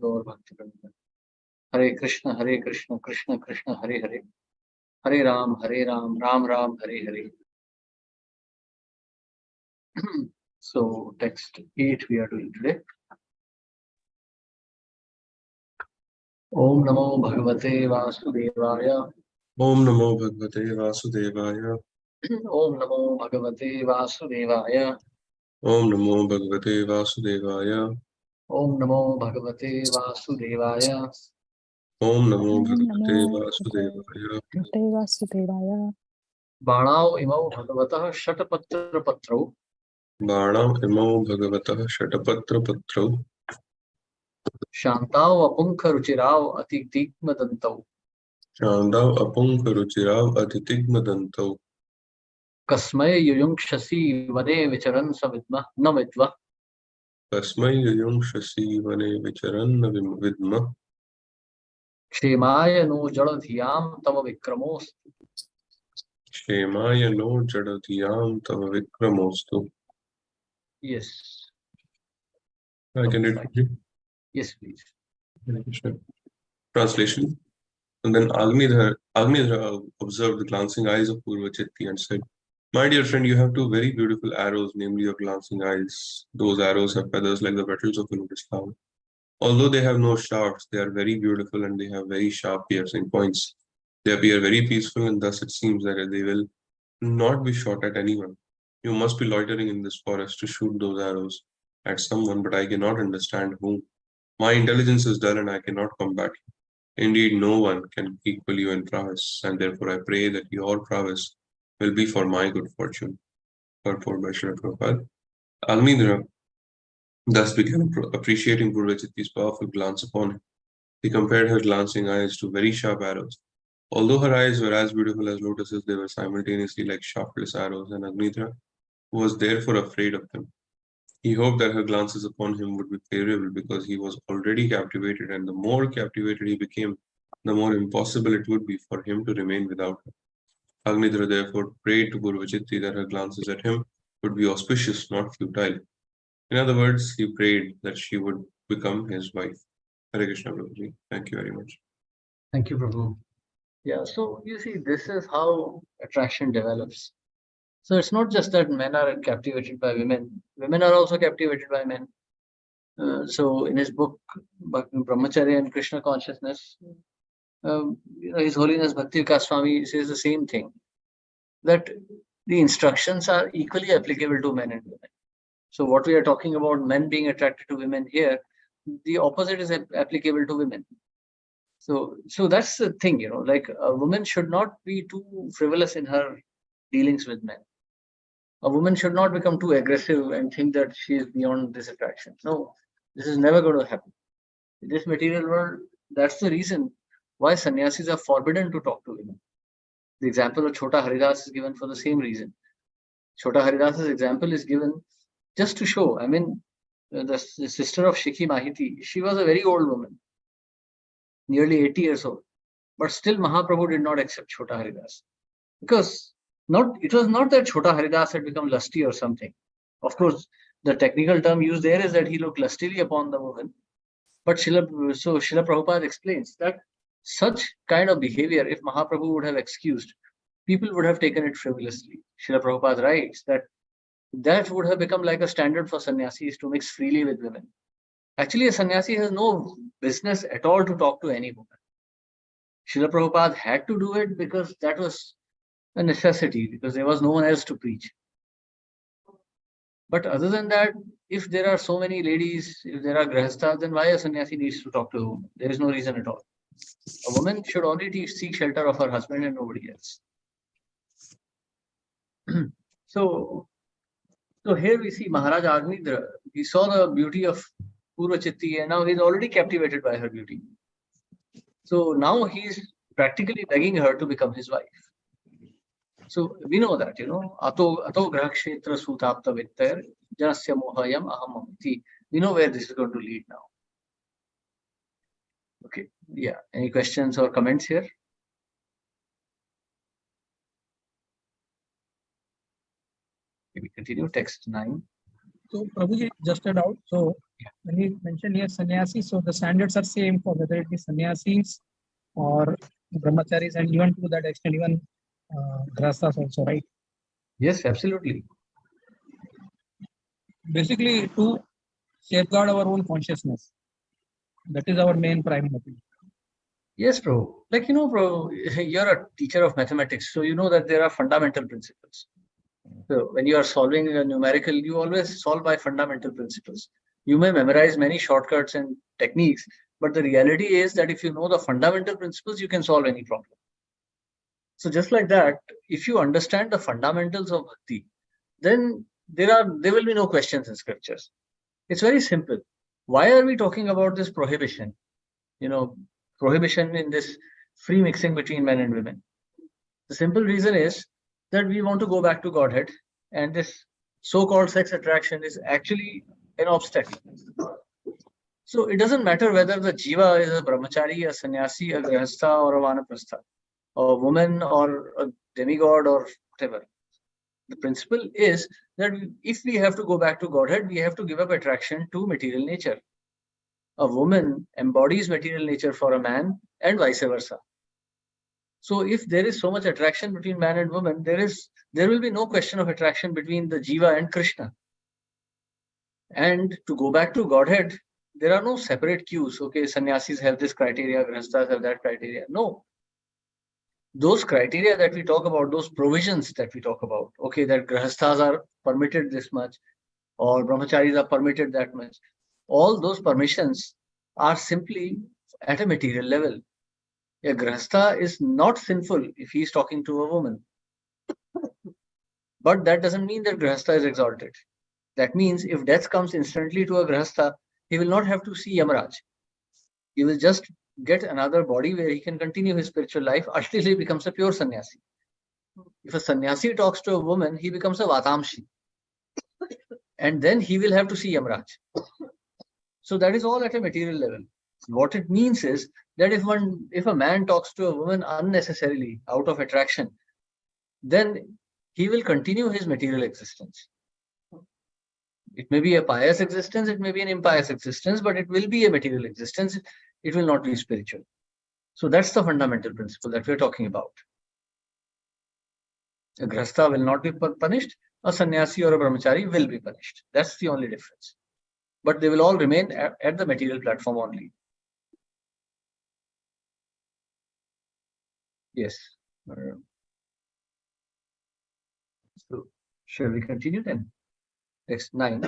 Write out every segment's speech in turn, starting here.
Gaur भक्तवृंद। Hare Krishna Krishna Krishna Hare Hare, Hare Ram Ram Ram Hare Hare. So text 8 we are doing today. Om Namo Bhagavate Vasudevaya. Om Namo Bhagavate Vasudevaya. Om Namo Bhagavate Vasudevaya. Om Namo Bhagavate Vasudevaya. Om Namo Bhagavate Vasudevaya. Om Namo Bhagavate Vasudevaya. Vasudevaya. बाणाव इमौ भगवतः षट्पत्र पत्रौ. Bāṇam imau Bhagavatah Shatapatra Patrau. शांताव अपुंख रुचिराव अति तीक्ष्ण दंतौ. Chandav Apunka Ruchirav Aditigma Dantau. कस्मै युयुंक्षसि वने विचरन् सविद्मः न विद्वः. Kasmai Yuyumshasi Vane Vicharanna Vidma. क्षेमाय नो जड़धियां तव विक्रमोऽस्तु. Shemaya no Jadadhyam Tava Vikramostu. Yes. I can read quickly. Yes, please. Translation. And then Agnidhara observed the glancing eyes of Purvachitti and said, "My dear friend, you have two very beautiful arrows, namely your glancing eyes. Those arrows have feathers like the petals of a lotus flower. Although they have no shafts, they are very beautiful and they have very sharp piercing points. They appear very peaceful, and thus it seems that they will not be shot at anyone. You must be loitering in this forest to shoot those arrows at someone, but I cannot understand whom. My intelligence is dull and I cannot combat you. Indeed, no one can equal you in prowess, and therefore I pray that your prowess will be for my good fortune." Purport by Srila Prabhupada. Agnidhara thus began appreciating Purvachitti's powerful glance upon him. He compared her glancing eyes to very sharp arrows. Although her eyes were as beautiful as lotuses, they were simultaneously like shaftless arrows, and Agnidhara was therefore afraid of them. He hoped that her glances upon him would be favorable because he was already captivated, and the more captivated he became, the more impossible it would be for him to remain without her. Agnidhara therefore prayed to Purvachitti that her glances at him would be auspicious, not futile. In other words, he prayed that she would become his wife. Hare Krishna, Prabhuji. Thank you very much. Thank you, Prabhu. Yeah, so you see, this is how attraction develops. So it's not just that men are captivated by women, women are also captivated by men. So in his book, Brahmacharya and Krishna Consciousness, His Holiness Bhakti Vikas Swami says the same thing, that the instructions are equally applicable to men and women. So what we are talking about, men being attracted to women here, the opposite is applicable to women. So that's the thing, like a woman should not be too frivolous in her dealings with men. A woman should not become too aggressive and think that she is beyond this attraction. No, this is never going to happen. In this material world, that's the reason why sannyasis are forbidden to talk to women. The example of Chota Haridas is given for the same reason. Chota Haridas's example is given just to show. I mean, the sister of Shikhi Mahiti, she was a very old woman, nearly 80 years old. But still Mahaprabhu did not accept Chota Haridas. Because it was not that Chota Haridas had become lusty or something. Of course, the technical term used there is that he looked lustily upon the woman. But Srila Prabhupada explains that such kind of behavior, if Mahaprabhu would have excused, people would have taken it frivolously. Srila Prabhupada writes that would have become like a standard for sannyasis to mix freely with women. Actually, a sannyasi has no business at all to talk to any woman. Srila Prabhupada had to do it because that was a necessity, because there was no one else to preach. But other than that, if there are so many ladies, if there are grahasthas, then why a sannyasi needs to talk to a woman? There is no reason at all. A woman should only seek shelter of her husband and nobody else. So here we see Maharaj Agnidhara. He saw the beauty of Purvachitti and now he's already captivated by her beauty. So now he's practically begging her to become his wife. So we know that, Ato Graha Kshetra Sutapta Vittar Janasya Mohayam Ahamamiti. We know where this is going to lead now. Okay, yeah. Any questions or comments here? We continue text 9. So, Prabhuji, just a doubt. So, when he mentioned here sannyasi, so the standards are same for whether it be sannyasis or brahmacharis, and even to that extent, even grahasthas also, right? Yes, absolutely. Basically, to safeguard our own consciousness. That is our main prime motive. Yes, bro. Like, bro, you're a teacher of mathematics, so you know that there are fundamental principles. So when you are solving a numerical, you always solve by fundamental principles. You may memorize many shortcuts and techniques, but the reality is that if you know the fundamental principles, you can solve any problem. So just like that, if you understand the fundamentals of bhakti, then there will be no questions in scriptures. It's very simple. Why are we talking about this prohibition? Prohibition in this free mixing between men and women. The simple reason is that we want to go back to Godhead, and this so-called sex attraction is actually an obstacle. So it doesn't matter whether the jiva is a brahmachari, a sannyasi, a grihastha, or a vanaprastha, a woman or a demigod or whatever. The principle is that if we have to go back to Godhead, we have to give up attraction to material nature. A woman embodies material nature for a man and vice versa. So if there is so much attraction between man and woman, there will be no question of attraction between the jiva and Krishna. And to go back to Godhead, there are no separate queues. Okay, sannyasis have this criteria, grihasthas have that criteria. No. Those criteria that we talk about, those provisions that we talk about, okay, that grihasthas are permitted this much, or brahmacharis are permitted that much. All those permissions are simply at a material level. A grihastha is not sinful if he is talking to a woman. But that doesn't mean that grihastha is exalted. That means if death comes instantly to a grihastha, he will not have to see Yamaraj. He will just get another body where he can continue his spiritual life until he becomes a pure sannyasi. If a sannyasi talks to a woman, he becomes a vatamshi. And then he will have to see Yamaraj. So that is all at a material level. What it means is that if a man talks to a woman unnecessarily out of attraction, then he will continue his material existence. It may be a pious existence, it may be an impious existence, but it will be a material existence. It will not be spiritual. So that's the fundamental principle that we're talking about. A grihastha will not be punished, a sannyasi or a brahmachari will be punished. That's the only difference. But they will all remain at the material platform only. Yes. So, shall we continue then? Next 9.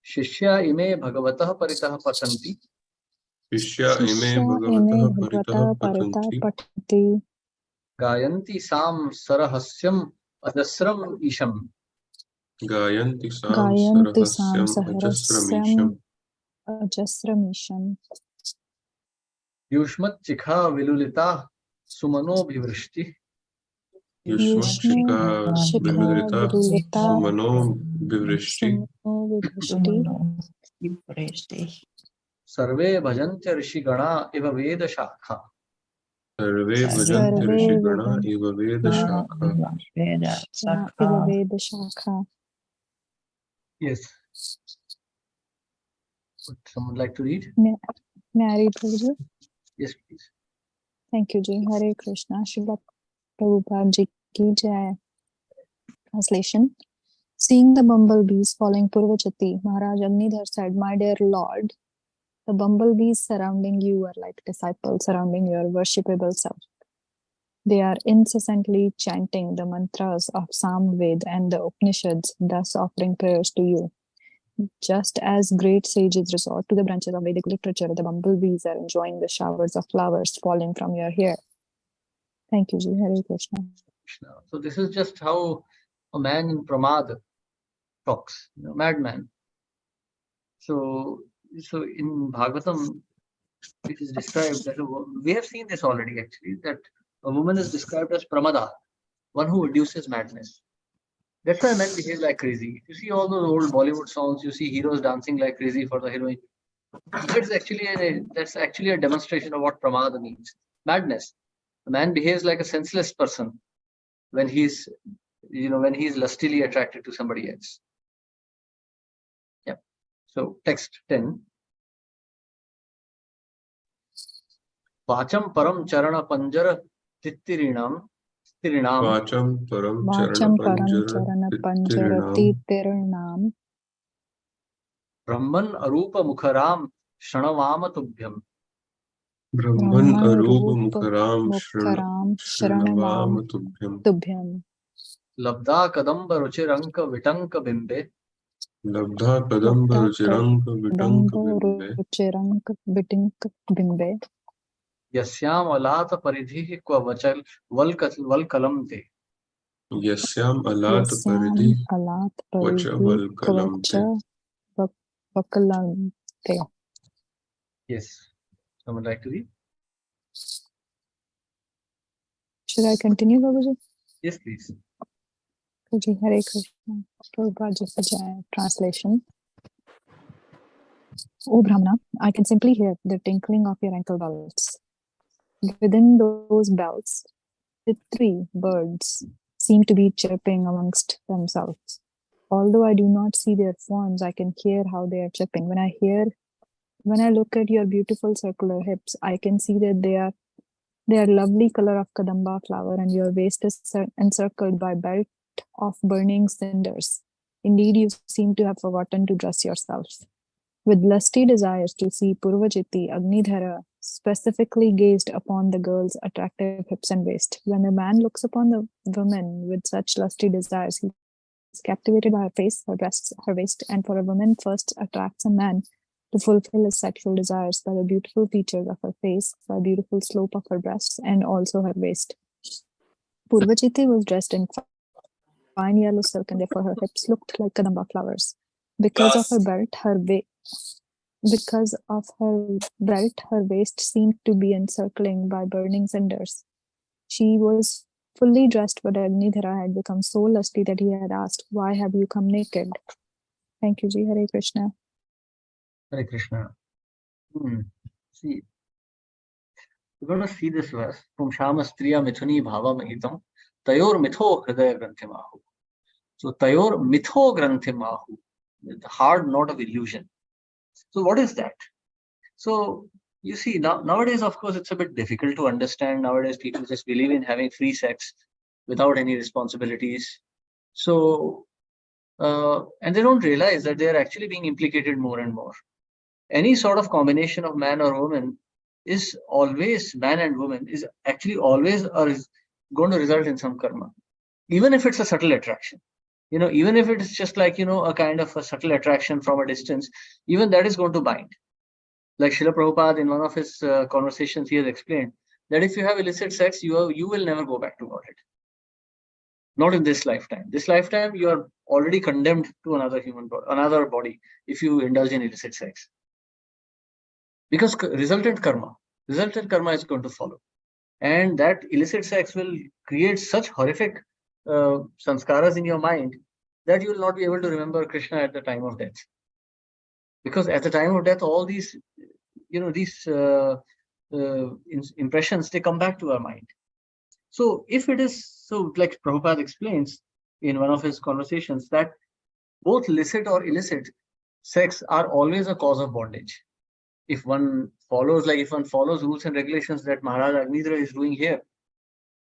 Shishya ime bhagavatah paritah patanti. Shishya ime Shishya bhagavatah bhagavata paritah parita patanti. patati Gayanti sam sarahasyam ajasram isham. Gayanti sam gayanti sam sarahasyam ajasramisham. ajasramisham Yushmat chikha vilulita sumano bhivrishti. Yushmachika shikha viludrita virulita sumano bivrishti. sumano vidrishti Sarve bhajantya rishigana eva veda shakha. Sarve bhajanti sarve rishigana eva veda shakha. iva veda shakha. Yes. Would someone like to read? May I read, Prabhuji? Yes, please. Thank you, Ji. Hare Krishna. Srila Prabhupada Ji ki jai. Translation. Seeing the bumblebees following Purvachati, Maharaj Agnidhar said, "My dear Lord, the bumblebees surrounding you are like disciples surrounding your worshipable self. They are incessantly chanting the mantras of Samved and the Upanishads, thus offering prayers to you. Just as great sages resort to the branches of Vedic literature, the bumblebees are enjoying the showers of flowers falling from your hair." Thank you, Ji. Hare Krishna. So this is just how a man in Pramad talks, madman. So in Bhagavatam, it is described that we have seen this already actually, that a woman is described as Pramada, one who induces madness. That's why men behave like crazy. You see all those old Bollywood songs, you see heroes dancing like crazy for the heroine. That's actually a demonstration of what Pramada means. Madness. A man behaves like a senseless person when he's lustily attracted to somebody else. So text 10. Vacham param charana panjara tittirinam Vacham param Vacham param charana charana panjara panjarati tirnam Brahman arupa mukharam shranavama tubhyam. Brahman Brahman arupa rupa mukharam mukharam shranavama shranamam tubhyam. tubhyam. Labdha kadamba ruchiranka vitanka bimbe. Labdha kadamba Labda ruchiranka vitanka kadamba bimbe. ruchirank bitinka bimbe. Yasyam alata paridhi kwa vachal valkalam te. Yasyam alat Yasyam paridhi alat vacha paridhi valkalam te. kvacha vakalamte. Yes. Someone like to read? Should I continue, Babuji? Yes, please. Ji, Hare Krishna. Prabhupada Ji Ki Jai. Translation. O Brahmana, I can simply hear the tinkling of your ankle bells. Within those bells, the 3 birds seem to be chirping amongst themselves. Although I do not see their forms, I can hear how they are chirping. When I look at your beautiful circular hips, I can see that they are lovely color of kadamba flower, and your waist is encircled by belt of burning cinders. Indeed, you seem to have forgotten to dress yourself. With lusty desires to see Purvachiti, Agnidhara specifically gazed upon the girl's attractive hips and waist. When a man looks upon the woman with such lusty desires, he is captivated by her face, her breasts, her waist, and for a woman first attracts a man to fulfill his sexual desires by the beautiful features of her face, by the beautiful slope of her breasts, and also her waist. Purvachiti was dressed in fine yellow silk, and therefore her hips looked like kadamba flowers. Because of her belt, her waist seemed to be encircling by burning cinders. She was fully dressed, but Agnidhara had become so lusty that he had asked, "Why have you come naked?" Thank you, Ji. Hare Krishna. Hare Krishna. See, we're going to see this verse. Pumshama striya mithuni bhava mahitam tayor mitho hridaya grantimahu. So tayor mitho grantimahu, the hard knot of illusion. So what is that? So you see, nowadays, of course, it's a bit difficult to understand. Nowadays, people just believe in having free sex without any responsibilities. So, and they don't realize that they are actually being implicated more and more. Any sort of combination of man or woman is always, man and woman, is actually always going to result in some karma, even if it's a subtle attraction. Even if it's just like, a kind of a subtle attraction from a distance, even that is going to bind. Like Srila Prabhupada, in one of his conversations, he has explained that if you have illicit sex, you will never go back to Godhead. Not in this lifetime. This lifetime, you are already condemned to another body if you indulge in illicit sex. Because resultant karma is going to follow. And that illicit sex will create such horrific sanskaras in your mind that you will not be able to remember Krishna at the time of death. Because at the time of death, all these, impressions, they come back to our mind. So if it is, so like Prabhupada explains in one of his conversations, that both licit or illicit sex are always a cause of bondage. If one follows rules and regulations that Maharaj Agnidhara is doing here,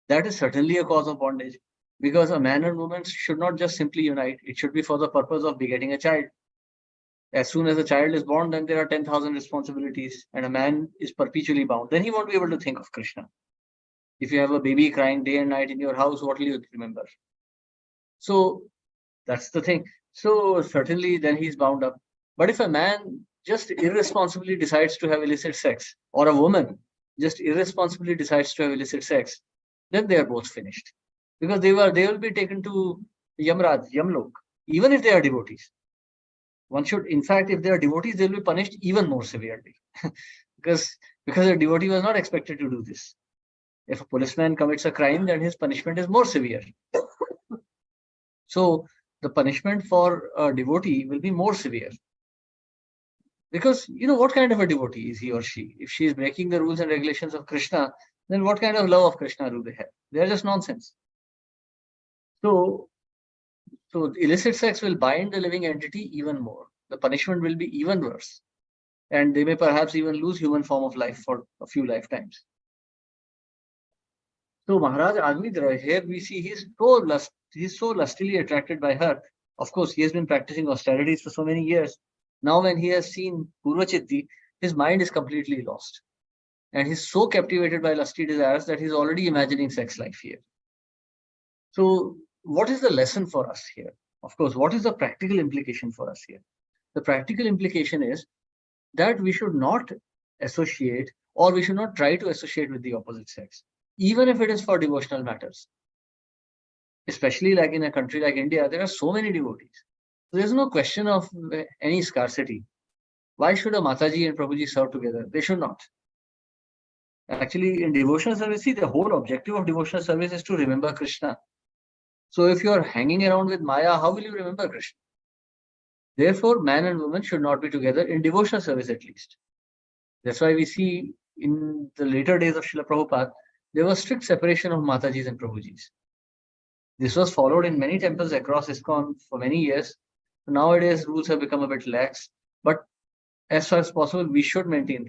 that is certainly a cause of bondage. Because a man and woman should not just simply unite. It should be for the purpose of begetting a child. As soon as a child is born, then there are 10,000 responsibilities, and a man is perpetually bound. Then he won't be able to think of Krishna. If you have a baby crying day and night in your house, what will you remember? So that's the thing. So certainly then he's bound up. But if a man just irresponsibly decides to have illicit sex, or a woman just irresponsibly decides to have illicit sex, then they are both finished. Because they will be taken to Yamraj, Yamlok, even if they are devotees. One should, in fact, if they are devotees, they will be punished even more severely. because a devotee was not expected to do this. If a policeman commits a crime, then his punishment is more severe. So the punishment for a devotee will be more severe. Because, what kind of a devotee is he or she? If she is breaking the rules and regulations of Krishna, then what kind of love of Krishna do they have? They are just nonsense. So illicit sex will bind the living entity even more. the punishment will be even worse. And they may perhaps even lose human form of life for a few lifetimes. So Maharaj Agnidhar, here we see he's so lustily attracted by her. Of course, he has been practicing austerities for so many years. Now when he has seen Purvachitti, his mind is completely lost. And he's so captivated by lusty desires that he's already imagining sex life here. So what is the lesson for us here? Of course, what is the practical implication for us here? The practical implication is that we should not associate, or we should not try to associate with the opposite sex, even if it is for devotional matters. Especially like in a country like India, there are so many devotees. So there's no question of any scarcity. Why should a Mataji and Prabhuji serve together? They should not. Actually, in devotional service, see, the whole objective of devotional service is to remember Krishna. So if you are hanging around with Maya, how will you remember Krishna? Therefore, man and woman should not be together in devotional service at least. That's why we see in the later days of Srila Prabhupada, there was strict separation of Matajis and Prabhujis. This was followed in many temples across ISKCON for many years. Nowadays, rules have become a bit lax, but as far as possible, we should maintain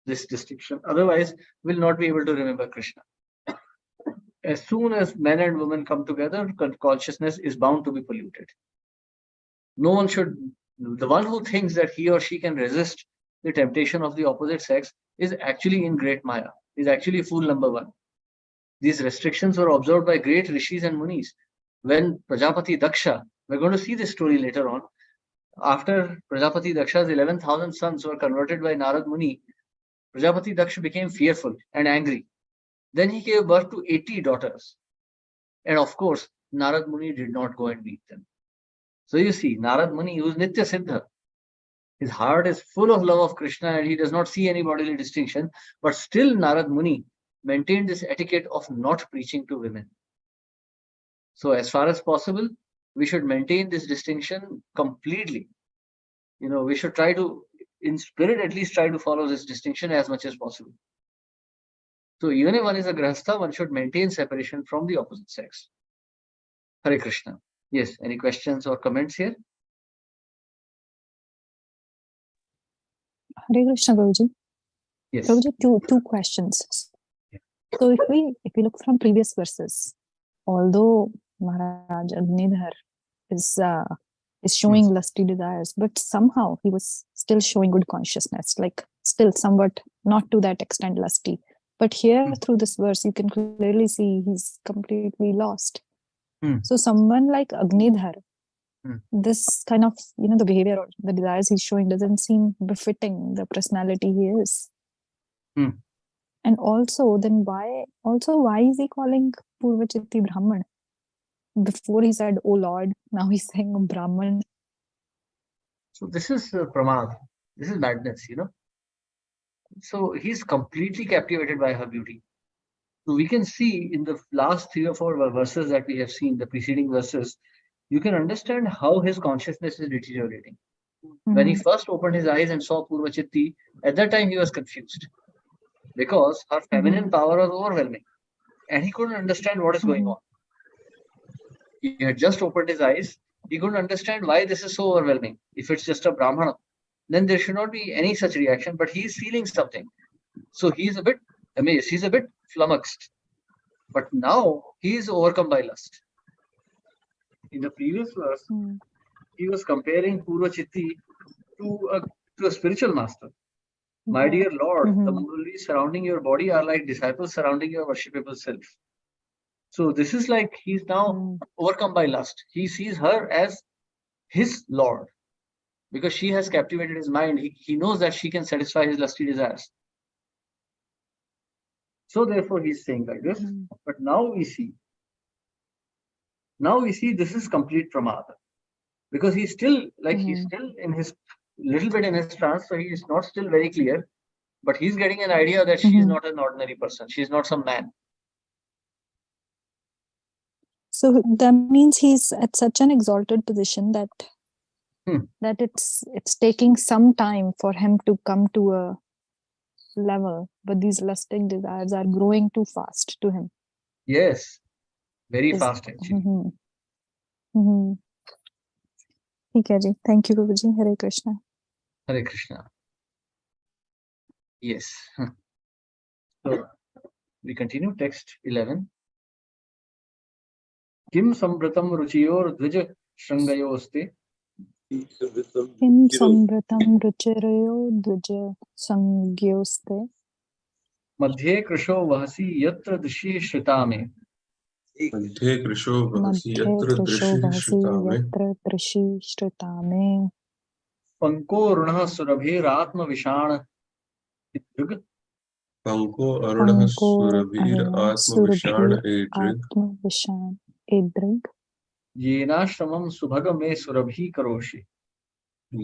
this distinction. Otherwise, we'll not be able to remember Krishna. As soon as men and women come together, consciousness is bound to be polluted. No one should, the one who thinks that he or she can resist the temptation of the opposite sex is actually in great Maya, is actually fool number one. These restrictions were observed by great rishis and munis. When Prajapati Daksha, we're going to see this story later on, after Prajapati Daksha's 11,000 sons were converted by Narad Muni, Prajapati Daksha became fearful and angry. Then he gave birth to 80 daughters. And of course, Narad Muni did not go and meet them. So you see, Narad Muni, who is Nitya Siddha, his heart is full of love of Krishna and he does not see any bodily distinction, but still Narad Muni maintained this etiquette of not preaching to women. So as far as possible, we should maintain this distinction completely. We should try to, in spirit at least, try to follow this distinction as much as possible. So even if one is a Grahastha, one should maintain separation from the opposite sex. Hare Krishna. Yes, any questions or comments here? Hare Krishna, Guruji. Yes. Guruji, two questions. So if we look from previous verses, although Maharaj Agnidhar is showing lusty desires, but somehow he was still showing good consciousness, like still somewhat not to that extent lusty. But here through this verse, you can clearly see he's completely lost. So someone like Agnidhar, this kind of, the behavior or the desires he's showing doesn't seem befitting the personality he is. And also, then why is he calling Purvachitti Brahman? Before he said, "Oh Lord," now he's saying Brahman. So this is pramad. This is madness, So he's completely captivated by her beauty. So we can see in the last 3 or 4 verses that we have seen, the preceding verses, you can understand how his consciousness is deteriorating. When he first opened his eyes and saw Purvachitti, at that time he was confused because her feminine power was overwhelming and he couldn't understand what is going on. He had just opened his eyes. He couldn't understand why this is so overwhelming. If it's just a Brahmana, then there should not be any such reaction, but he's feeling something. So he's a bit amazed. He's a bit flummoxed. But now he is overcome by lust. In the previous verse, he was comparing Purvachitti to a spiritual master. My dear Lord, the muralis surrounding your body are like disciples surrounding your worshipable self. So this is like he's now overcome by lust. He sees her as his Lord because she has captivated his mind. He knows that she can satisfy his lusty desires. So therefore he's saying like this. But now we see this is complete pramada because he's still in his little bit in his trance. So he is not still very clear, but he's getting an idea that she is not an ordinary person. She's not some man. So that means he's at such an exalted position that it's taking some time for him to come to a level, but these lusting desires are growing too fast to him. Yes, very fast actually. ठीक है जी, thank you Guru ji, Hare Krishna. Hare Krishna. Yes. So we continue text 11. Kim sambratam ruchiyor dvij shrangayoste किं संवृतं रुचिरयो द्विज संज्ञोस्ते madhye krisho vahasi yatra dृशि Shrita मे. मध्ये कृशो वहसि मध्ये यत्र कृशो दृशिः वहसि श्रुता मे यत्र दृशि श्रुता मे पंको ऋणः सुरभिरात्म विषाण दृग पंको अरुणः पंको अरुण सुरभिरात्मविषाण सुरभि एदृग् आत्मविषाण इदृग येनाश्रमं सुभग मे सुरभि करोषि.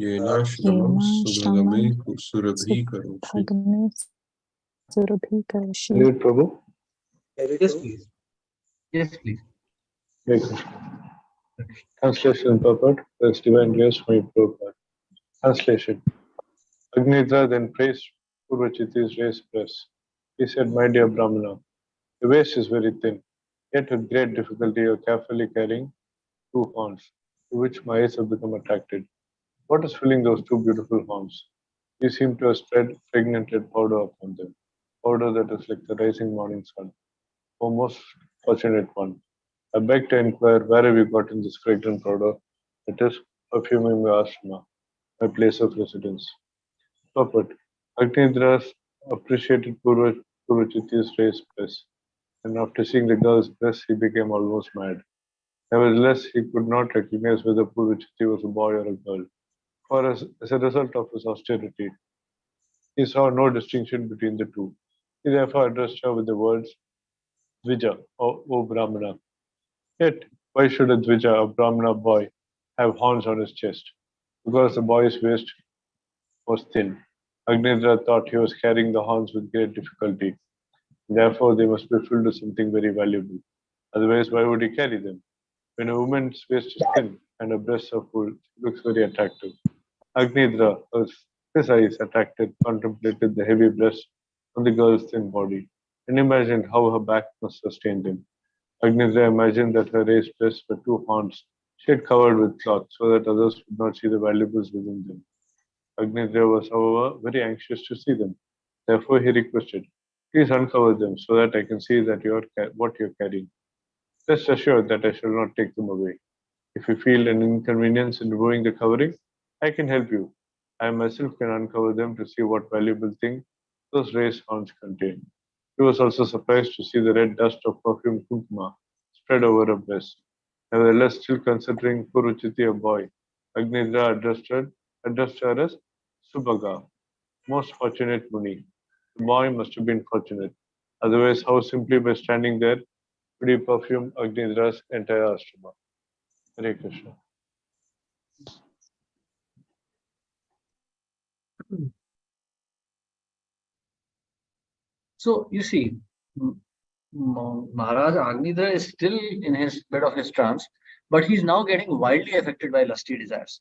येनाश्रमं सुभगमे येनाश्रमं सुरभि करोषि। सुभगमे सुरभि करोषि। Read Prabhu. Yes, please. Yes, please. Hare Krishna. Translation purport. That's divine grace from your Prabhupada. Translation. Agnidra then praised Purvachiti's raised breast. He said, "My dear Brahmana, the waist is very thin, yet with great difficulty you are carefully carrying two horns, to which my eyes have become attracted. What is filling those two beautiful horns? You seem to have spread fragmented powder upon them, powder that is like the rising morning sun. O most fortunate one, I beg to inquire where have you gotten this fragrant powder that is perfuming my ashrama, my place of residence." Purport. Agnidras appreciated Purvachiti's raised breast, and after seeing the girl's breast, he became almost mad. Nevertheless, he could not recognize whether Purvachiti was a boy or a girl, for as a result of his austerity, he saw no distinction between the two. He therefore addressed her with the words, "Dvija, O Brahmana." Yet, why should a Dvija, a Brahmana boy, have horns on his chest? Because the boy's waist was thin. Agnidra thought he was carrying the horns with great difficulty. Therefore, they must be filled with something very valuable. Otherwise, why would he carry them? When a woman's waist is thin and her breasts are full, she looks very attractive. Agnidra, his eyes attracted, contemplated the heavy breasts on the girl's thin body, and imagined how her back must sustain them. Agnidra imagined that her raised breasts were two horns she had covered with cloth so that others would not see the valuables within them. Agnidra was, however, very anxious to see them. Therefore, he requested, "Please uncover them so that I can see that what you're carrying. Rest assured that I shall not take them away. If you feel an inconvenience in removing the covering, I can help you. I myself can uncover them to see what valuable thing those raised horns contain." He was also surprised to see the red dust of perfumed kumkuma spread over her breast. Nevertheless, still considering Puruchiti a boy, Agnidra addressed her as Subhaga, most fortunate Muni. The boy must have been fortunate. Otherwise, how simply by standing there could he perfume Agnidra's entire ashrama? Hare Krishna. So you see, Maharaj Agnidra is still in his bed of his trance, but he's now getting wildly affected by lusty desires.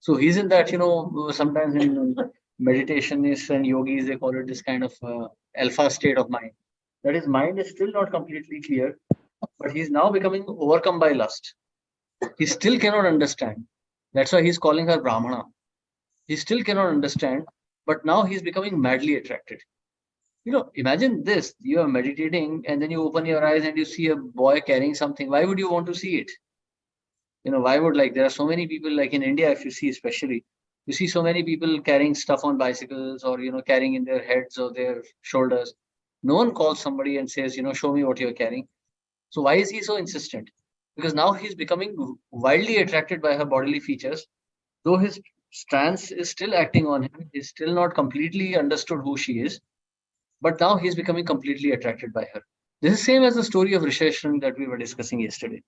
So he's in that, sometimes in meditationists and yogis, they call it this kind of alpha state of mind. That his mind is still not completely clear, but he's now becoming overcome by lust. He still cannot understand. That's why he's calling her Brahmana. He still cannot understand, but now he's becoming madly attracted. Imagine this, you are meditating and then you open your eyes and you see a boy carrying something. Why would you want to see it? Why would, there are so many people, like in India, if you see especially, you see so many people carrying stuff on bicycles or, carrying in their heads or their shoulders. No one calls somebody and says, show me what you're carrying. So why is he so insistent? Because now he's becoming wildly attracted by her bodily features, though his stance is still acting on him. He's still not completely understood who she is, but now he's becoming completely attracted by her. This is same as the story of Rishyashrang that we were discussing yesterday.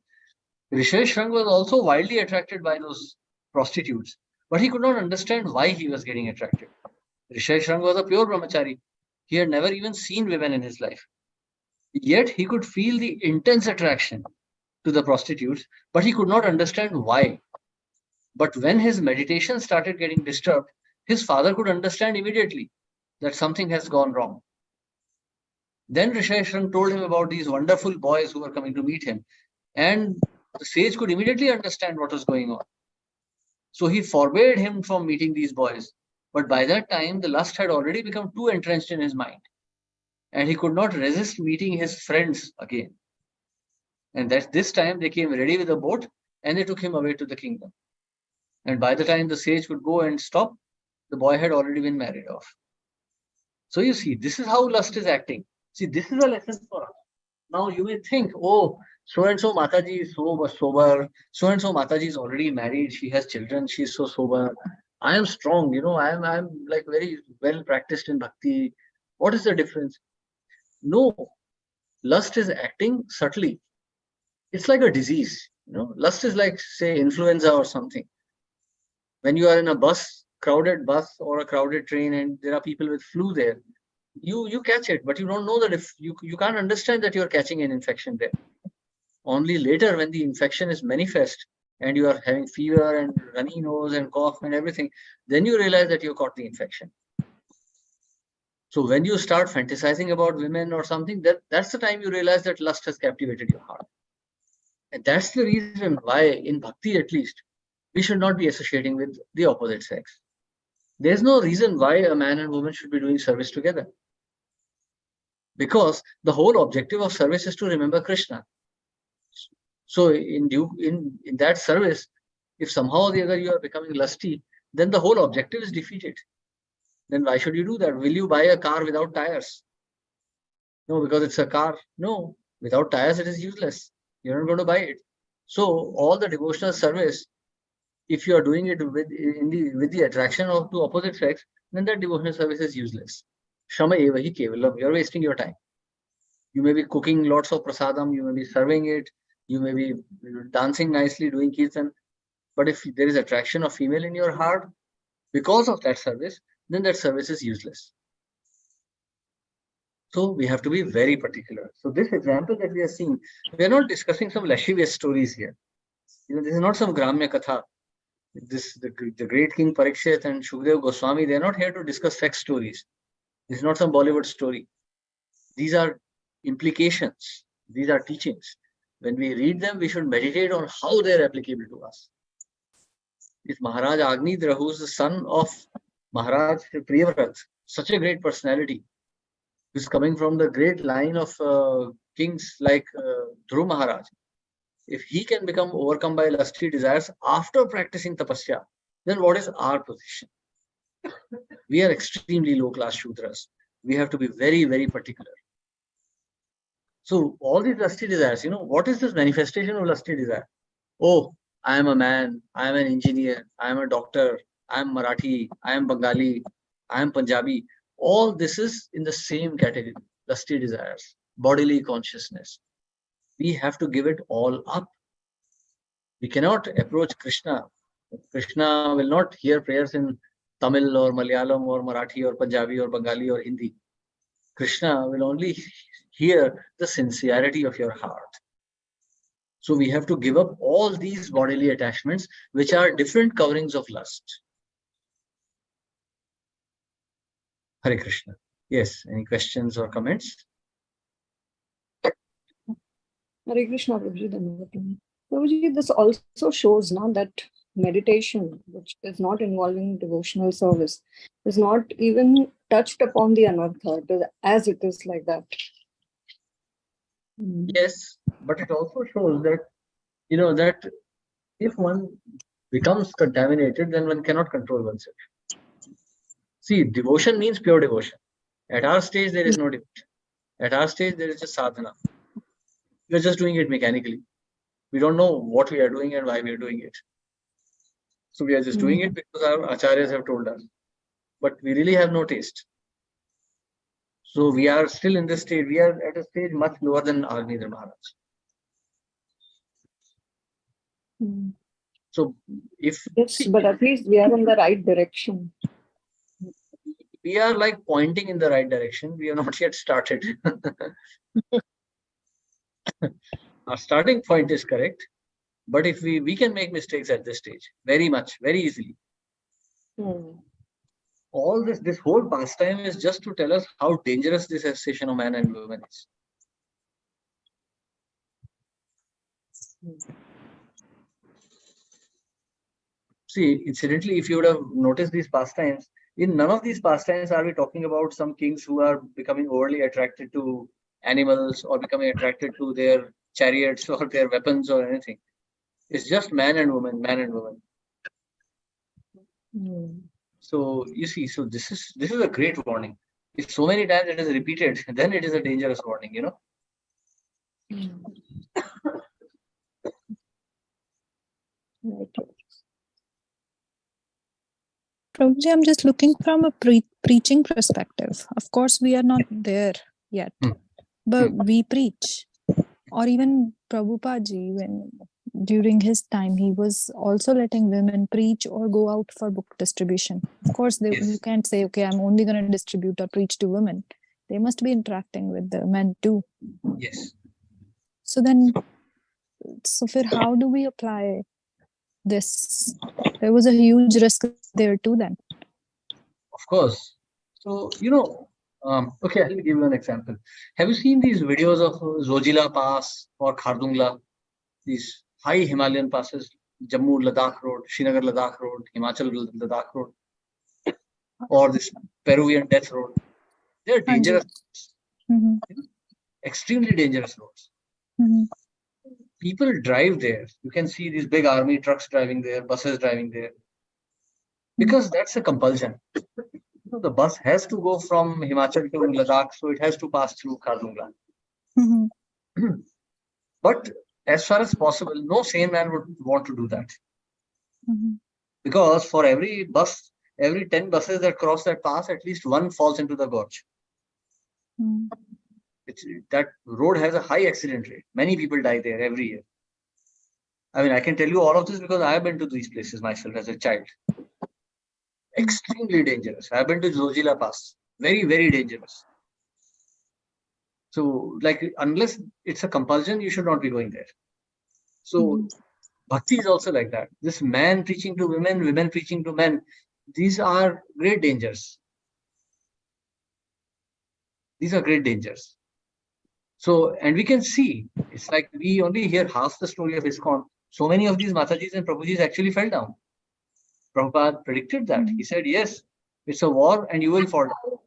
Rishyashrang was also wildly attracted by those prostitutes, but he could not understand why he was getting attracted. Rishyashrang was a pure brahmachari. He had never even seen women in his life. Yet he could feel the intense attraction to the prostitutes, but he could not understand why. But when his meditation started getting disturbed, his father could understand immediately that something has gone wrong. Then Rishyashrang told him about these wonderful boys who were coming to meet him, and the sage could immediately understand what was going on. So he forbade him from meeting these boys. But by that time, the lust had already become too entrenched in his mind. And he could not resist meeting his friends again. And that this time they came ready with a boat and they took him away to the kingdom. And by the time the sage could go and stop, the boy had already been married off. So you see, this is how lust is acting. See, this is a lesson for us. Now you may think, oh, so and so Mataji is so sober. So and so Mataji is already married. She has children. She is so sober. I am strong. I'm like very well practiced in bhakti. What is the difference? No, lust is acting subtly. It's like a disease. Lust is like, say, influenza or something. When you are in a bus, crowded bus or a crowded train, and there are people with flu there, you catch it, but you don't know that if you can't understand that you're catching an infection there. Only later, when the infection is manifest and you are having fever and runny nose and cough and everything, then you realize that you caught the infection. So when you start fantasizing about women or something, that's the time you realize that lust has captivated your heart. And that's the reason why, in bhakti at least, we should not be associating with the opposite sex. There's no reason why a man and woman should be doing service together. Because the whole objective of service is to remember Krishna. So in that service, if somehow or the other you are becoming lusty, then the whole objective is defeated. Then why should you do that? Will you buy a car without tires? No, because it's a car. No, without tires it is useless. You're not going to buy it. So all the devotional service, if you are doing it with the attraction of to opposite sex, then that devotional service is useless. Shama eva hi kevalam. You're wasting your time. You may be cooking lots of prasadam, you may be serving it, you may be dancing nicely, doing kirtan. But if there is attraction of female in your heart because of that service, then that service is useless. So we have to be very particular. So this example that we are seeing, we are not discussing some lascivious stories here. This is not some Gramya Katha. The great King Parikshit and Shukdev Goswami, they are not here to discuss sex stories. This is not some Bollywood story. These are implications. These are teachings. When we read them, we should meditate on how they are applicable to us. If Maharaj Agnidra, who is the son of Maharaj Priyavrat, such a great personality, who is coming from the great line of kings like Dhruv Maharaj, if he can become overcome by lusty desires after practicing tapasya, then what is our position? We are extremely low class Shudras. We have to be very, very particular. So all these lusty desires, what is this manifestation of lusty desire? Oh, I am a man, I am an engineer, I am a doctor, I am Marathi, I am Bengali, I am Punjabi. All this is in the same category, lusty desires, bodily consciousness. We have to give it all up. We cannot approach Krishna. Krishna will not hear prayers in Tamil or Malayalam or Marathi or Punjabi or Bengali or Hindi. Krishna will only hear the sincerity of your heart. So we have to give up all these bodily attachments, which are different coverings of lust. Hare Krishna. Yes, any questions or comments? Hare Krishna, Prabhuji. Prabhuji, this also shows now that meditation, which is not involving devotional service, is not even touched upon the anartha, as it is like that. Yes, but it also shows that, that if one becomes contaminated, then one cannot control oneself. See, devotion means pure devotion. At our stage, there is no devotion. At our stage, there is just sadhana. We are just doing it mechanically. We don't know what we are doing and why we are doing it. So we are just doing it because our acharyas have told us. But we really have no taste. So we are still in this stage. We are at a stage much lower than Agnidhar Maharaj. So if yes, but at least we are in the right direction. We are like pointing in the right direction. We have not yet started. Our starting point is correct, but if we can make mistakes at this stage, very easily. All this whole pastime is just to tell us how dangerous this association of man and woman is. See, incidentally, if you would have noticed these pastimes, in none of these pastimes are we talking about some kings who are becoming overly attracted to animals or becoming attracted to their chariots or their weapons or anything. It's just man and woman, man and woman. Mm. So you see, so this is a great warning. If so many times it is repeated, then it is a dangerous warning, you know. Right. Prabhuji, I'm just looking from a preaching perspective. Of course, we are not there yet, but we preach. Or even Prabhupada ji, when during his time, he was also letting women preach or go out for book distribution. Of course, you Yes. can't say, okay, I'm only going to distribute or preach to women. They must be interacting with the men too. Yes. So then, how do we apply this? There was a huge risk there too then. Of course. So, you know, okay, I'll give you an example. Have you seen these videos of Zojila Pass or Khardungla? These high Himalayan passes, Jammu Ladakh Road, Srinagar Ladakh Road, Himachal Ladakh Road, or this Peruvian Death Road. They're Hanji. dangerous, Mhm, extremely dangerous roads. mhm, People drive there. You can see these big army trucks driving there, buses driving there, because that's a compulsion. The bus has to go from Himachal to Ladakh, so it has to pass through Khardungla. mhm, But as far as possible, no sane man would want to do that, mhm, because for every 10 buses that cross that pass, at least one falls into the gorge. mhm. That road has a high accident rate. Many people die there every year. I mean, I can tell you all of this because I have been to these places myself as a child. Extremely dangerous. I have been to Zojila Pass. Very, very dangerous. So, like, unless it's a compulsion, you should not be going there. So, bhakti is also like that. This man preaching to women, women preaching to men, these are great dangers. These are great dangers. So, and we can see, it's like we only hear half the story of ISKCON. So many of these Matajis and Prabhujis actually fell down. Prabhupada predicted that. He said, yes, it's a war and you will fall down.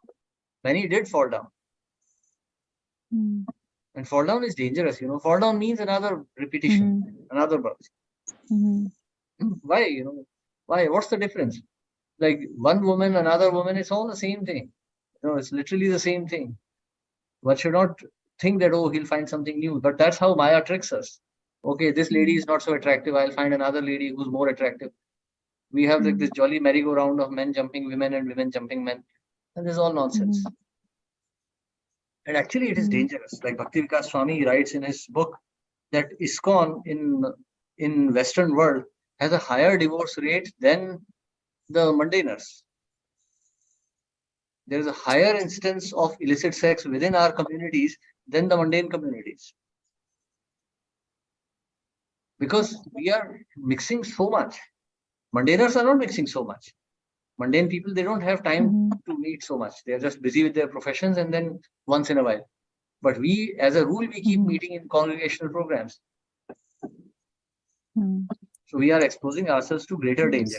Many did fall down. Mhm, And fall down is dangerous, you know. Fall down means another repetition, another birth. mhm, Why, you know? Why? What's the difference? Like one woman, another woman, it's all the same thing. You know, it's literally the same thing. One should not think that, oh, he'll find something new. But that's how Maya tricks us. Okay, this lady is not so attractive. I'll find another lady who's more attractive. We have like this jolly merry-go-round of men jumping women and women jumping men. And this is all nonsense. And actually, it is dangerous. Like Bhakti Vikas Swami writes in his book that ISKCON in Western world has a higher divorce rate than the mundaners. There is a higher instance of illicit sex within our communities than the mundane communities. Because we are mixing so much. Mundaners are not mixing so much. Mundane people, they don't have time to meet so much. They are just busy with their professions and then once in a while. But we, as a rule, we keep meeting in congregational programs. So we are exposing ourselves to greater danger.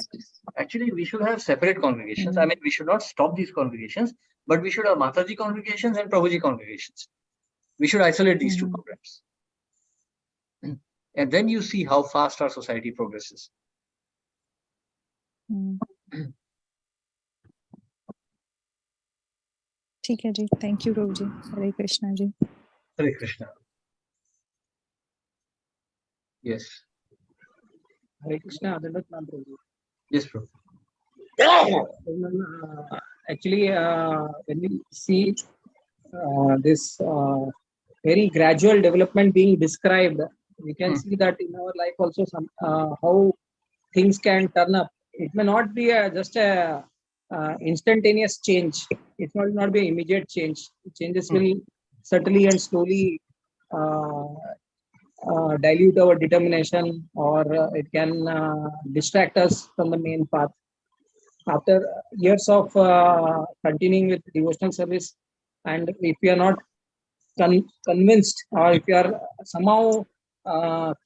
Actually, we should have separate congregations. I mean, we should not stop these congregations, but we should have Mataji congregations and Prabhuji congregations. We should isolate these two programs. And then you see how fast our society progresses. ठीक है जी, thank you Prabhuji. Hare Krishna ji. Hare Krishna. Yes. Hare Krishna, Adandat Prabhu. Yes, bro. Actually, when we see this very gradual development being described, we can see that in our life also how things can turn up. It may not be just a instantaneous change. It might not be an immediate change. Changes will subtly and slowly dilute our determination, or it can distract us from the main path. After years of continuing with devotional service, and if we are not convinced, or if you are somehow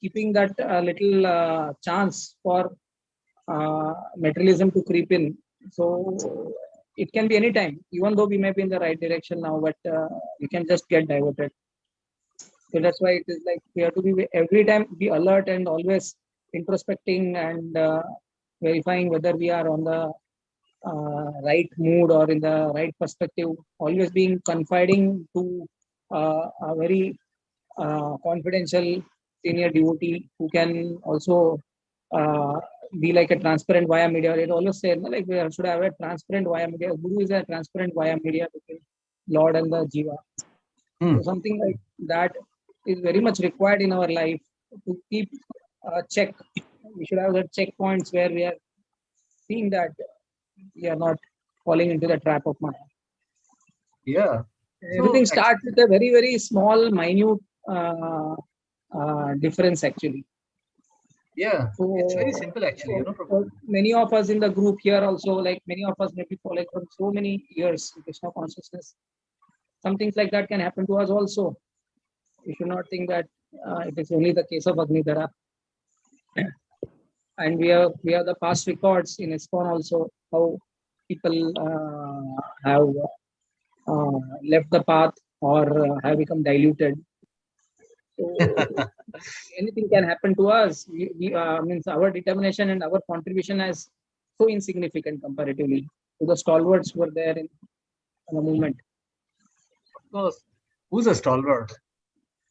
keeping that little chance for materialism to creep in. So it can be any time, even though we may be in the right direction now, but we can just get diverted. So that's why it is like we have to be every time be alert and always introspecting and verifying whether we are on the right mood or in the right perspective. Always being confiding to a very confidential senior devotee who can also be like a transparent via media. It always said like we should have a transparent via media. Guru is a transparent via media between Lord and the Jiva. So something like that is very much required in our life to keep check. We should have the checkpoints where we are seeing that we are not falling into the trap of Maya. Yeah. Everything starts with a very, very small, minute difference actually. Yeah, So, it's very simple actually, you know, Prabhu. many of us in the group here also, like many of us may be following from so many years Krishna consciousness. Some things like that can happen to us also. We should not think that it is only the case of Agnidhara. And we have the past records in ISKCON also, how people have left the path or have become diluted. So anything can happen to us. Means our determination and our contribution is so insignificant comparatively to the stalwarts who were there in the movement. Of course, who's a stalwart?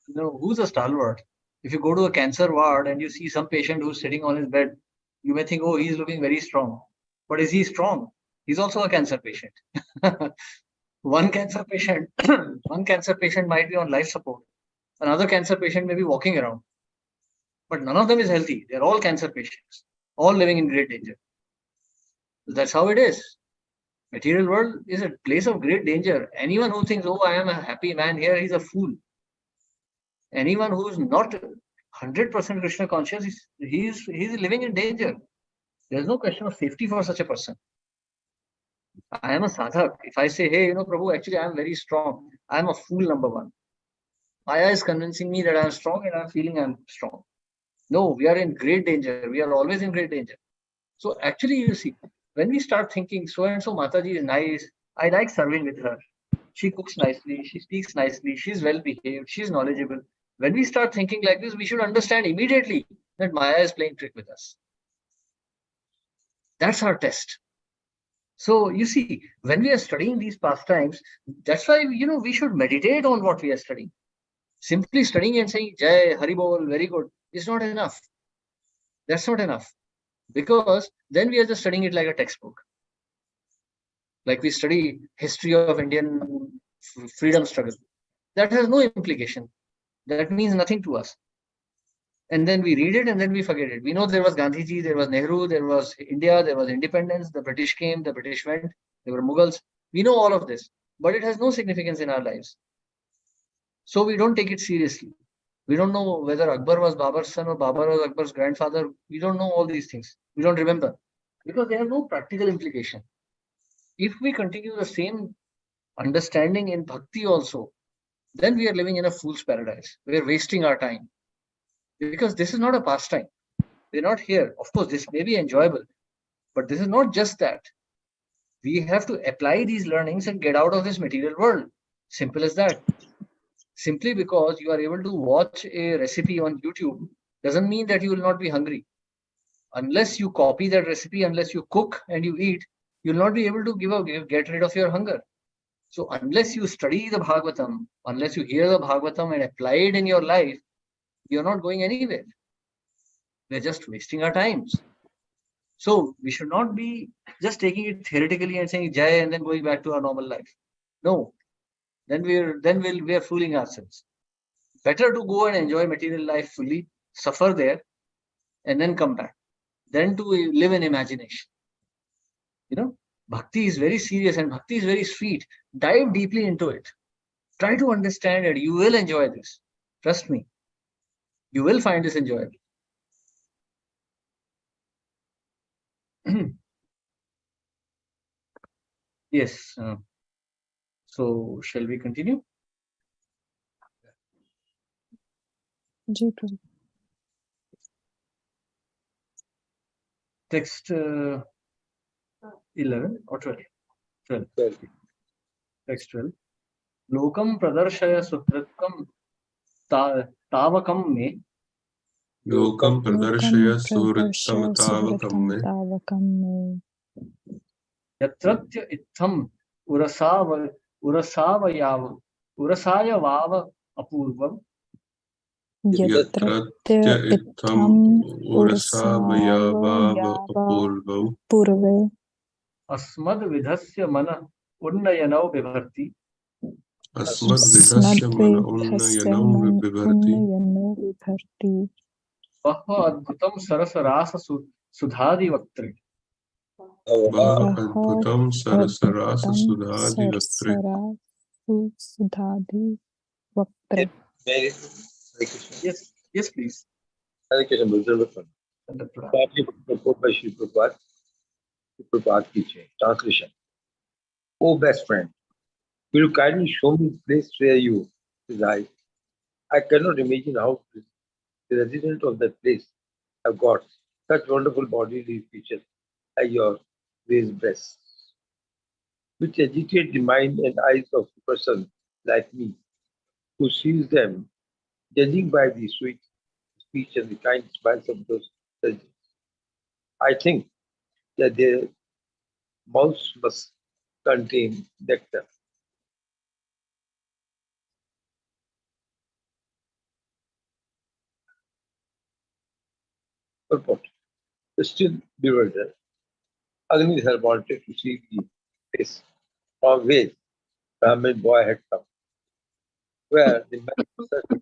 You know, who's a stalwart? If you go to a cancer ward and you see some patient who's sitting on his bed, you may think, oh, he's looking very strong. But is he strong? He's also a cancer patient. One cancer patient, one cancer patient might be on life support. Another cancer patient may be walking around. But none of them is healthy. They're all cancer patients, all living in great danger. That's how it is. Material world is a place of great danger. Anyone who thinks, oh, I am a happy man here, he's a fool. Anyone who's not 100% Krishna conscious, he's living in danger. There's no question of safety for such a person. I am a sadhak. If I say, hey, you know, Prabhu, actually I am very strong, I am a fool, number one. Maya is convincing me that I am strong and I'm feeling I'm strong. No, we are in great danger. We are always in great danger. So actually, you see, when we start thinking, so and so Mataji is nice, I like serving with her. She cooks nicely, she speaks nicely, she's well behaved, she's knowledgeable. When we start thinking like this, we should understand immediately that Maya is playing trick with us. That's our test. So you see, when we are studying these pastimes, that's why, you know, we should meditate on what we are studying. Simply studying and saying, Jai, Haribol, very good, is not enough. That's not enough. Because then we are just studying it like a textbook. Like we study history of Indian freedom struggle. That has no implication. That means nothing to us. And then we read it and then we forget it. We know there was Gandhiji, there was Nehru, there was India, there was independence, the British came, the British went, there were Mughals. We know all of this, but it has no significance in our lives. So we don't take it seriously. We don't know whether Akbar was Babar's son or Babar was Akbar's grandfather. We don't know all these things. We don't remember because they have no practical implication. If we continue the same understanding in bhakti also, then we are living in a fool's paradise. We are wasting our time because this is not a pastime. We're not here. Of course, this may be enjoyable, but this is not just that. We have to apply these learnings and get out of this material world. Simple as that. Simply because you are able to watch a recipe on YouTube doesn't mean that you will not be hungry. Unless you copy that recipe, unless you cook and you eat, you'll not be able to get rid of your hunger. So unless you study the Bhagavatam, unless you hear the Bhagavatam and apply it in your life, you're not going anywhere. We're just wasting our times. So we should not be just taking it theoretically and saying Jai and then going back to our normal life. No. Then we are fooling ourselves. Better to go and enjoy material life fully, suffer there, and then come back, than to live in imagination. You know, bhakti is very serious and bhakti is very sweet. Dive deeply into it. Try to understand it. You will enjoy this. Trust me. You will find this enjoyable. Yes. So, shall we continue? Ji, Prabhu. text 11 or 12? 12. Text 12. Lokam pradarshaya sukritkam tavakam me. Lokam pradarshaya pradarshaya surittam tavakam me. tavakam me. Yatratya itham urasavayava apurvam. Yatratya itham urasavayava apurvam. Purve. Asmad vidhasya mana unnayanau bibharti. Asmad vidhasya mana unnayanau bibharti. Bahva adbhutam sarasarasa sudhadi vaktre. Bahva adbhutam sarasarasa sudhadi vaktre. Sudhadi vaktre. Hare Krishna. Yes, please. Hare Krishna, Bhagavad Partly proposed by Sri Prabhupada. Sri Prabhupada teaching. Translation. Oh, best friend, will you kindly show me the place where you reside? I cannot imagine how the residents of that place have got such wonderful bodily features like your raised breasts, which agitate the mind and eyes of a person like me, who sees them, judging by the sweet speech and the kind smiles of those judges. I think that their mouths must contain nectar. Purport. Still bewildered, Agnidhar wanted to see the place from where Brahmin boy had come, where the man was such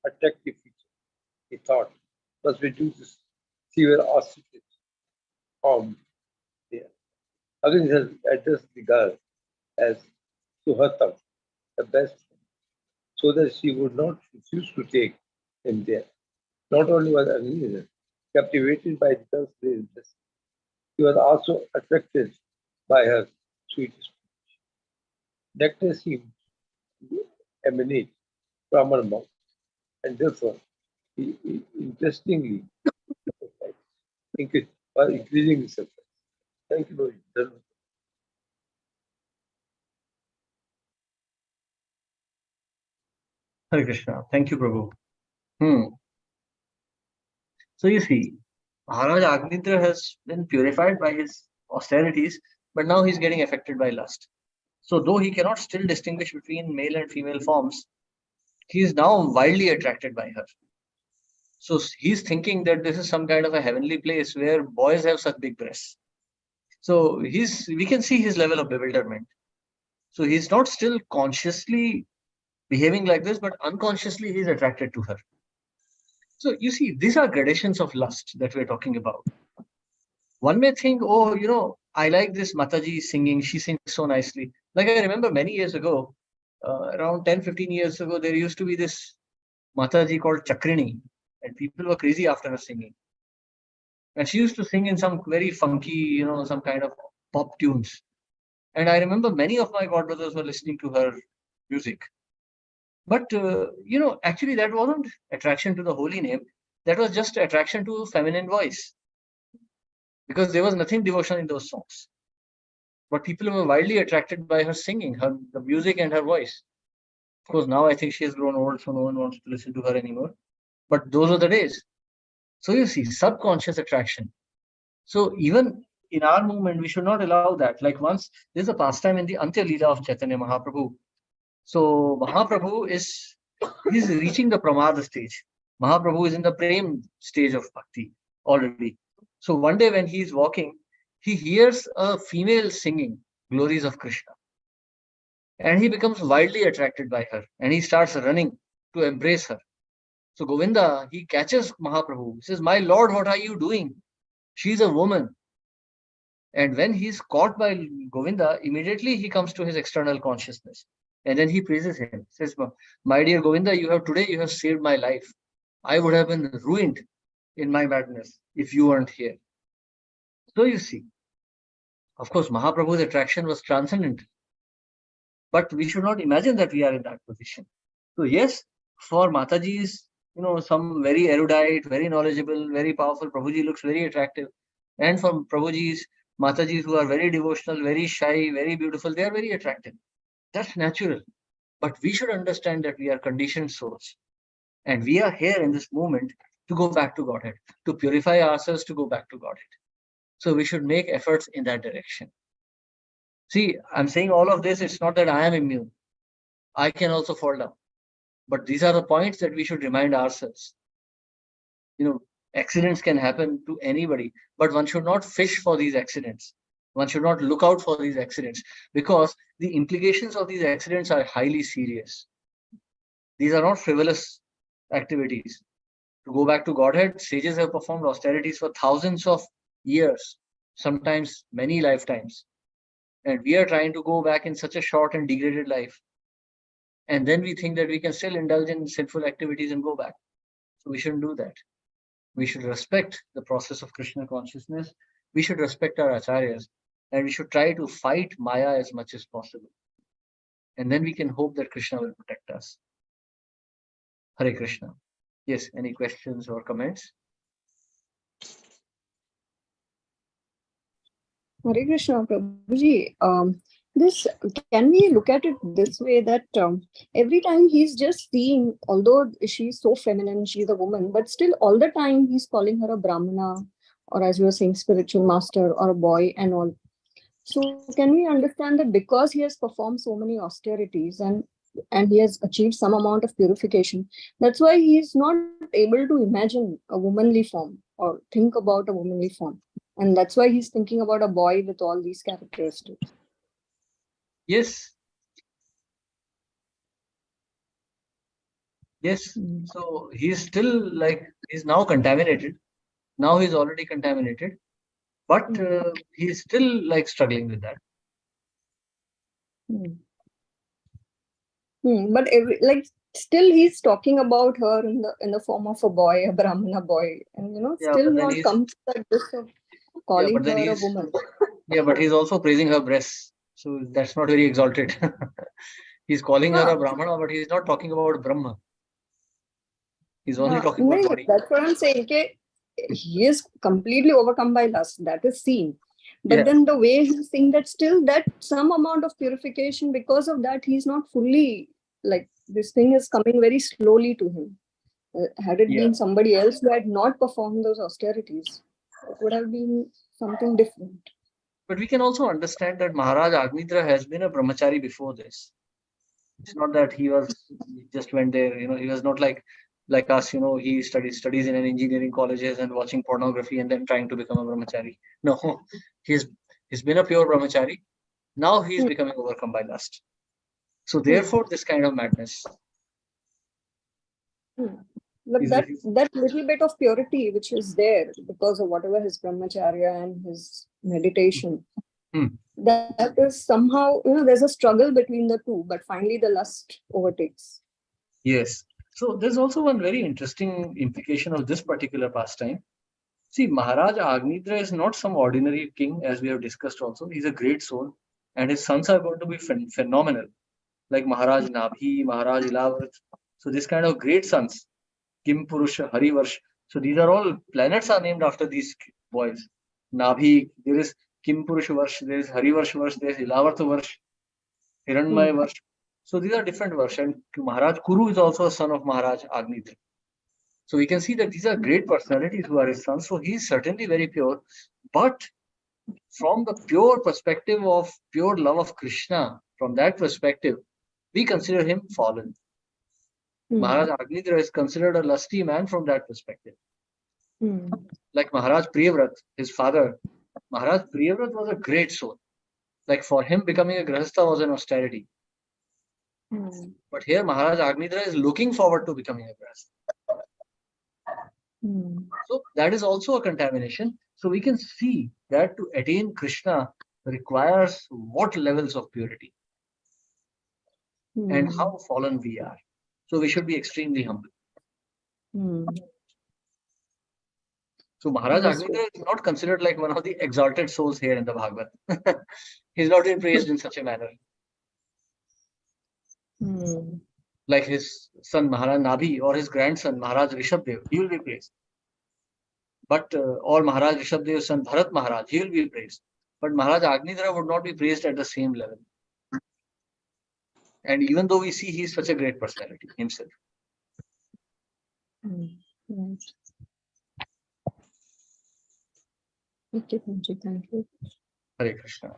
attractive feature. He thought must be due to severe ostriches formed there. Agnidhar addressed the girl as Suhatam, the best friend, so that she would not refuse to take him there. Not only was Agnidhar captivated by the girl's grace, he was also attracted by her sweet speech. Nectar seemed to emanate from her mouth, and therefore, he interestingly was increasingly surprised. Thank you, Lord. Hare Krishna. Thank you, Prabhu. So you see, Maharaj Agnidhar has been purified by his austerities, but now he's getting affected by lust. So though he cannot still distinguish between male and female forms, he is now wildly attracted by her. So he's thinking that this is some kind of a heavenly place where boys have such big breasts. So we can see his level of bewilderment. So he's not still consciously behaving like this, but unconsciously he's attracted to her. So you see, these are gradations of lust that we're talking about. One may think, oh, I like this Mataji singing. She sings so nicely. Like I remember many years ago, around 10, 15 years ago, there used to be this Mataji called Chakrini, and people were crazy after her singing. And she used to sing in some very funky, some kind of pop tunes. And I remember many of my godbrothers were listening to her music. But, actually that wasn't attraction to the holy name. That was just attraction to feminine voice. Because there was nothing devotional in those songs. But people were wildly attracted by her singing, the music and her voice. Of course, now I think she has grown old, so no one wants to listen to her anymore. But those were the days. So you see, subconscious attraction. So even in our movement, we should not allow that. Like once, there's a pastime in the Antya Leela of Chaitanya Mahaprabhu. So Mahaprabhu he's reaching the Pramada stage. Mahaprabhu is in the Prem stage of Bhakti already. So one day when he is walking, he hears a female singing glories of Krishna. And he becomes wildly attracted by her. And he starts running to embrace her. So Govinda, he catches Mahaprabhu. He says, "My Lord, what are you doing? She's a woman." And when he's caught by Govinda, immediately he comes to his external consciousness. And then he praises him. He says, "My dear Govinda, you have saved my life. I would have been ruined in my madness if you weren't here." So you see, of course, Mahaprabhu's attraction was transcendent. But we should not imagine that we are in that position. So yes, for Mataji's some very erudite, very knowledgeable, very powerful. Prabhuji looks very attractive. And from Prabhuji's, Matajis who are very devotional, very shy, very beautiful, they are very attractive. That's natural. But we should understand that we are conditioned souls. And we are here in this moment to go back to Godhead, to purify ourselves, to go back to Godhead. So we should make efforts in that direction. See, I'm saying all of this, it's not that I am immune. I can also fall down. But these are the points that we should remind ourselves. Accidents can happen to anybody, but one should not fish for these accidents. One should not look out for these accidents, because the implications of these accidents are highly serious. These are not frivolous activities. To go back to Godhead, sages have performed austerities for thousands of years, sometimes many lifetimes. And we are trying to go back in such a short and degraded life. And then we think that we can still indulge in sinful activities and go back. So we shouldn't do that. We should respect the process of Krishna consciousness. We should respect our acharyas. And we should try to fight Maya as much as possible. And then we can hope that Krishna will protect us. Hare Krishna. Yes, any questions or comments? Hare Krishna, Prabhuji. Can we look at it this way, that every time he's just seeing, although she's so feminine, she's a woman, but still all the time he's calling her a Brahmana, or as you were saying, spiritual master, or a boy and all. So can we understand that because he has performed so many austerities and he has achieved some amount of purification, that's why he is not able to imagine a womanly form or think about a womanly form. And that's why he's thinking about a boy with all these characteristics. Yes. Yes. So he's still he's now contaminated. Now he's already contaminated. But he's still struggling with that. But still he's talking about her in the form of a boy, a Brahmana boy, and still not comes to that this of calling her a woman. Yeah, but he's also praising her breasts. So that's not very exalted. He's calling her a Brahmana, but he's not talking about Brahma. He's only talking about body. That's what I'm saying. Okay? He is completely overcome by lust. That is seen. But then the way he's saying that, still that some amount of purification, because of that, he's not fully, this thing is coming very slowly to him. Had it been somebody else who had not performed those austerities, it would have been something different. But we can also understand that Maharaj Agnidra has been a brahmachari before this. It's not that he just went there, he was not like us, he studies in an engineering colleges and watching pornography and then trying to become a brahmachari. No, he's been a pure brahmachari. Now he is becoming overcome by lust. So therefore, this kind of madness. But that little bit of purity which is there because of whatever his brahmacharya and his meditation, that is somehow, there's a struggle between the two, but finally the lust overtakes. Yes. So there's also one very interesting implication of this particular pastime. See, Maharaj Agnidra is not some ordinary king, as we have discussed also. He's a great soul, and his sons are going to be phenomenal, like Maharaj Nabhi, Maharaj Ilavat. So this kind of great sons, Kim Purusha, Harivarsh. So these are all planets are named after these boys. Nabhi, there is Kim Purusha Varsh, there is Harivarsh Varsh, there is Ilavarta Varsh, Hiranmaya Varsh. So these are different Varsh. And Maharaj Kuru is also a son of Maharaj Agnidra. So we can see that these are great personalities who are his sons. So he is certainly very pure. But from the pure perspective of pure love of Krishna, from that perspective, we consider him fallen. Maharaj Agnidra is considered a lusty man from that perspective. Like Maharaj Priyavrat, his father, Maharaj Priyavrat was a great soul. Like for him, becoming a Grahastha was an austerity. But here Maharaj Agnidra is looking forward to becoming a Grahastha. So that is also a contamination. So we can see that to attain Krishna requires what levels of purity and how fallen we are. So we should be extremely humble. So Maharaj Agnidra is not considered like one of the exalted souls here in the Bhagavad. He's not been praised in such a manner. like his son Maharaj Nabhi or his grandson Maharaj Rishabdev, he will be praised. But or Maharaj Rishabdev's son Bharat Maharaj, he will be praised. But Maharaj Agnidhara would not be praised at the same level. And even though we see he is such a great personality himself. Right. Okay, thank you. Hare Krishna.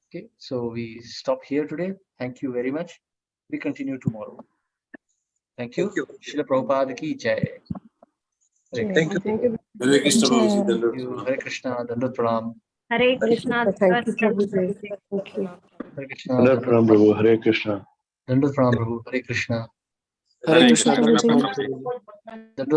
Okay, so we stop here today. Thank you very much. We continue tomorrow. Thank you. Srila Prabhupada ki jai. Hare Thank you. Thank you. Hare Krishna, Jai. Prabhuji, Dandavat Thank you. Pranam. Hare Krishna. Dandavat Pranam. Hare Krishna. Thank you, Prabhuji. Thank you. Hare Krishna. Dandavat Dandavat Pranam, Pranam. Prabhu. Hare Krishna. Dandavat Pranam, Prabhu. Hare Krishna. Hare Krishna, Krishna, Prabhuji. Prabhuji. Dandavat